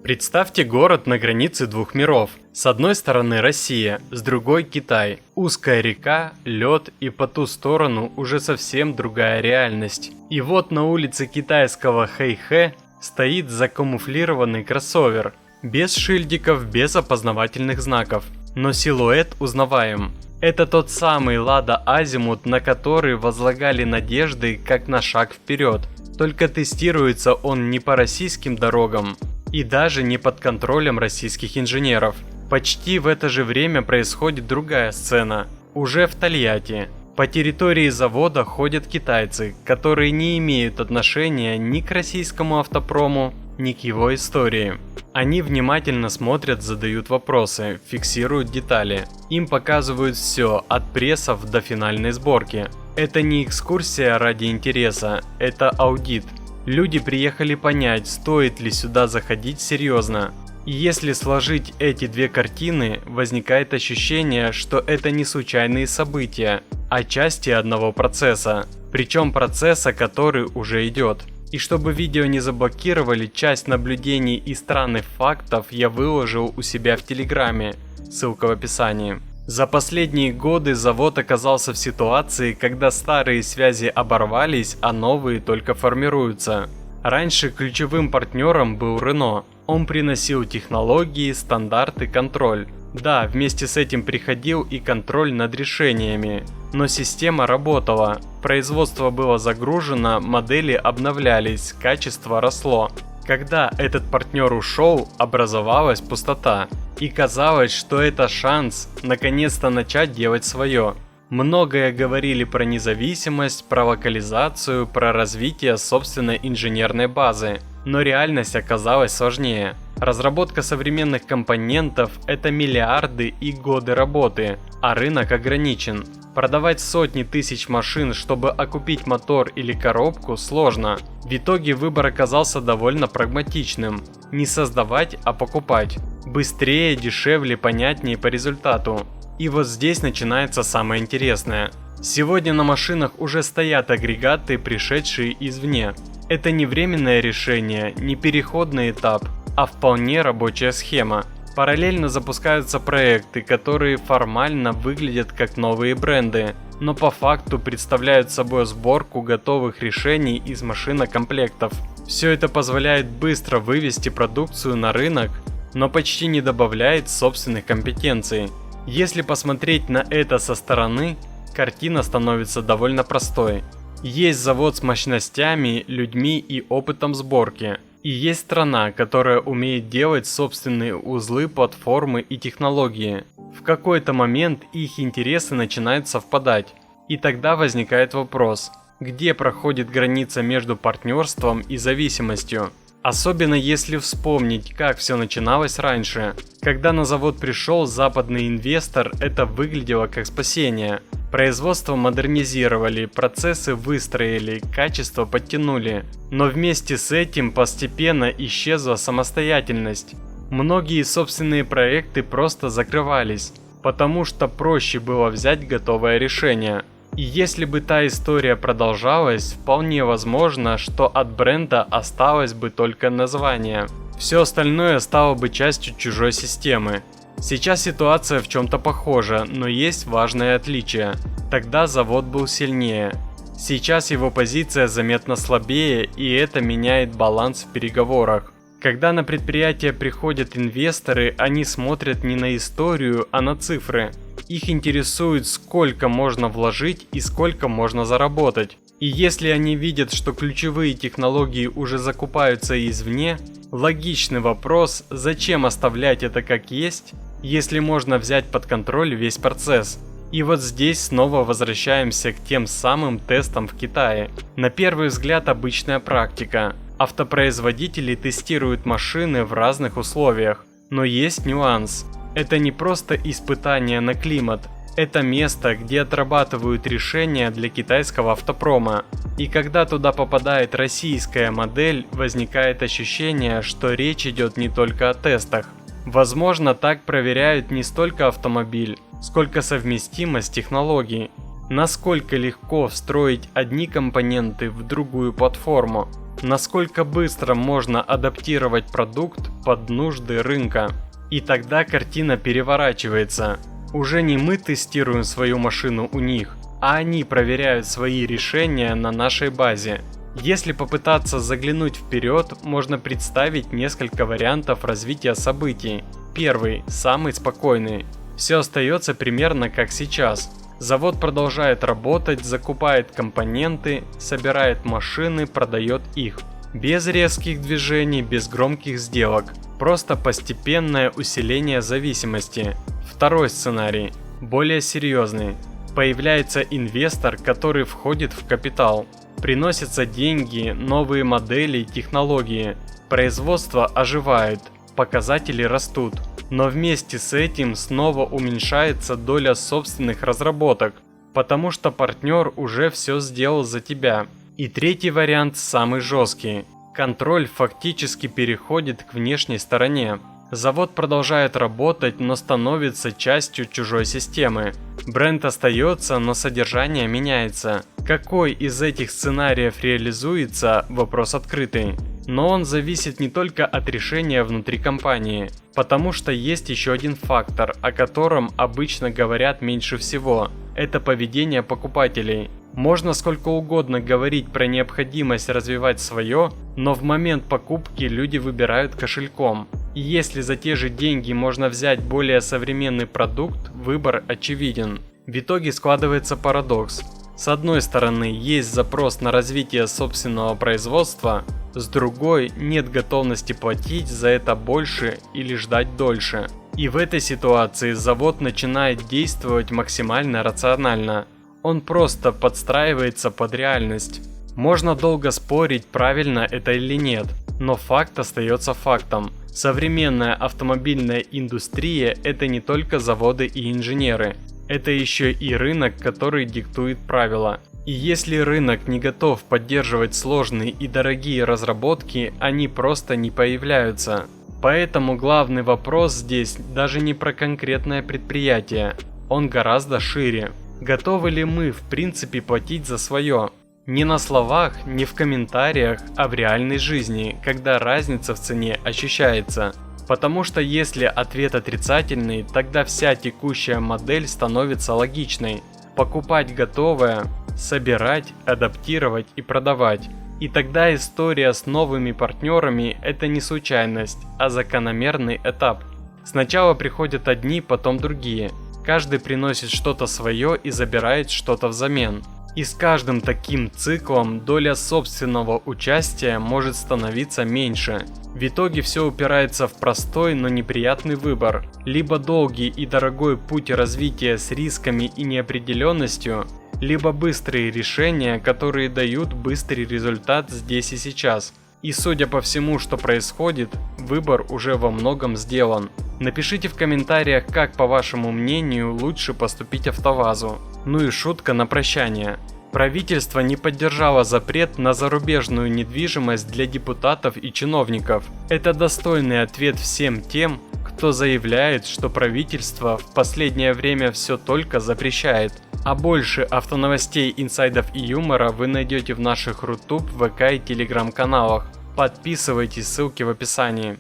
Представьте город на границе двух миров. С одной стороны Россия, с другой Китай. Узкая река, лед и по ту сторону уже совсем другая реальность. И вот на улице китайского Хэйхэ стоит закамуфлированный кроссовер. Без шильдиков, без опознавательных знаков. Но силуэт узнаваем. Это тот самый Лада Азимут, на который возлагали надежды как на шаг вперед. Только тестируется он не по российским дорогам и даже не под контролем российских инженеров. Почти в это же время происходит другая сцена, уже в Тольятти. По территории завода ходят китайцы, которые не имеют отношения ни к российскому автопрому, ни к его истории. Они внимательно смотрят, задают вопросы, фиксируют детали. Им показывают все, от прессов до финальной сборки. Это не экскурсия ради интереса, это аудит. Люди приехали понять, стоит ли сюда заходить серьезно. И если сложить эти две картины, возникает ощущение, что это не случайные события, а части одного процесса. Причем процесса, который уже идет. И чтобы видео не заблокировали, часть наблюдений и странных фактов я выложил у себя в Телеграме, ссылка в описании. За последние годы завод оказался в ситуации, когда старые связи оборвались, а новые только формируются. Раньше ключевым партнером был Renault. Он приносил технологии, стандарты, контроль. Да, вместе с этим приходил и контроль над решениями. Но система работала, производство было загружено, модели обновлялись, качество росло. Когда этот партнер ушел, образовалась пустота. И казалось, что это шанс наконец-то начать делать свое. Многое говорили про независимость, про локализацию, про развитие собственной инженерной базы. Но реальность оказалась сложнее. Разработка современных компонентов – это миллиарды и годы работы, а рынок ограничен. Продавать сотни тысяч машин, чтобы окупить мотор или коробку, сложно. В итоге выбор оказался довольно прагматичным. Не создавать, а покупать. Быстрее, дешевле, понятнее по результату. И вот здесь начинается самое интересное. Сегодня на машинах уже стоят агрегаты, пришедшие извне. Это не временное решение, не переходный этап, а вполне рабочая схема. Параллельно запускаются проекты, которые формально выглядят как новые бренды, но по факту представляют собой сборку готовых решений из машинокомплектов. Все это позволяет быстро вывести продукцию на рынок, но почти не добавляет собственных компетенций. Если посмотреть на это со стороны, картина становится довольно простой. Есть завод с мощностями, людьми и опытом сборки. И есть страна, которая умеет делать собственные узлы, платформы и технологии. В какой-то момент их интересы начинают совпадать. И тогда возникает вопрос, где проходит граница между партнерством и зависимостью? Особенно если вспомнить, как все начиналось раньше. Когда на завод пришел западный инвестор, это выглядело как спасение. Производство модернизировали, процессы выстроили, качество подтянули. Но вместе с этим постепенно исчезла самостоятельность. Многие собственные проекты просто закрывались, потому что проще было взять готовое решение. И если бы та история продолжалась, вполне возможно, что от бренда осталось бы только название. Все остальное стало бы частью чужой системы. Сейчас ситуация в чем-то похожа, но есть важное отличие. Тогда завод был сильнее. Сейчас его позиция заметно слабее, и это меняет баланс в переговорах. Когда на предприятие приходят инвесторы, они смотрят не на историю, а на цифры. Их интересует, сколько можно вложить и сколько можно заработать. И если они видят, что ключевые технологии уже закупаются извне, логичный вопрос, зачем оставлять это как есть, если можно взять под контроль весь процесс. И вот здесь снова возвращаемся к тем самым тестам в Китае. На первый взгляд обычная практика. Автопроизводители тестируют машины в разных условиях. Но есть нюанс. Это не просто испытание на климат. Это место, где отрабатывают решения для китайского автопрома. И когда туда попадает российская модель, возникает ощущение, что речь идет не только о тестах. Возможно, так проверяют не столько автомобиль, сколько совместимость технологий. Насколько легко встроить одни компоненты в другую платформу. насколько быстро можно адаптировать продукт под нужды рынка. И тогда картина переворачивается. Уже не мы тестируем свою машину у них, а они проверяют свои решения на нашей базе. Если попытаться заглянуть вперед, можно представить несколько вариантов развития событий. Первый, самый спокойный. Все остается примерно как сейчас. Завод продолжает работать, закупает компоненты, собирает машины, продает их. Без резких движений, без громких сделок. Просто постепенное усиление зависимости. Второй сценарий, более серьезный. Появляется инвестор, который входит в капитал. Приносятся деньги, новые модели, технологии. Производство оживает, показатели растут. Но вместе с этим снова уменьшается доля собственных разработок, потому что партнер уже все сделал за тебя. И третий вариант самый жесткий. Контроль фактически переходит к внешней стороне. Завод продолжает работать, но становится частью чужой системы. Бренд остается, но содержание меняется. Какой из этих сценариев реализуется – вопрос открытый. Но он зависит не только от решения внутри компании, потому что есть еще один фактор, о котором обычно говорят меньше всего – это поведение покупателей. Можно сколько угодно говорить про необходимость развивать свое, но в момент покупки люди выбирают кошельком. И если за те же деньги можно взять более современный продукт, выбор очевиден. В итоге складывается парадокс. С одной стороны, есть запрос на развитие собственного производства, с другой, нет готовности платить за это больше или ждать дольше. И в этой ситуации завод начинает действовать максимально рационально. Он просто подстраивается под реальность. Можно долго спорить, правильно это или нет, но факт остается фактом. Современная автомобильная индустрия – это не только заводы и инженеры. Это еще и рынок, который диктует правила. И если рынок не готов поддерживать сложные и дорогие разработки, они просто не появляются. Поэтому главный вопрос здесь даже не про конкретное предприятие. Он гораздо шире. Готовы ли мы в принципе платить за свое? Не на словах, не в комментариях, а в реальной жизни, когда разница в цене ощущается. Потому что если ответ отрицательный, тогда вся текущая модель становится логичной. Покупать готовое, собирать, адаптировать и продавать. И тогда история с новыми партнерами – это не случайность, а закономерный этап. Сначала приходят одни, потом другие. Каждый приносит что-то свое и забирает что-то взамен. И с каждым таким циклом доля собственного участия может становиться меньше. В итоге все упирается в простой, но неприятный выбор. Либо долгий и дорогой путь развития с рисками и неопределенностью, либо быстрые решения, которые дают быстрый результат здесь и сейчас. И судя по всему, что происходит, выбор уже во многом сделан. Напишите в комментариях, как по вашему мнению лучше поступить АвтоВАЗу. Ну и шутка на прощание. Правительство не поддержало запрет на зарубежную недвижимость для депутатов и чиновников. Это достойный ответ всем тем, кто заявляет, что правительство в последнее время все только запрещает. А больше автоновостей, инсайдов и юмора вы найдете в наших Рутуб, ВК и Телеграм каналах. Подписывайтесь, ссылки в описании.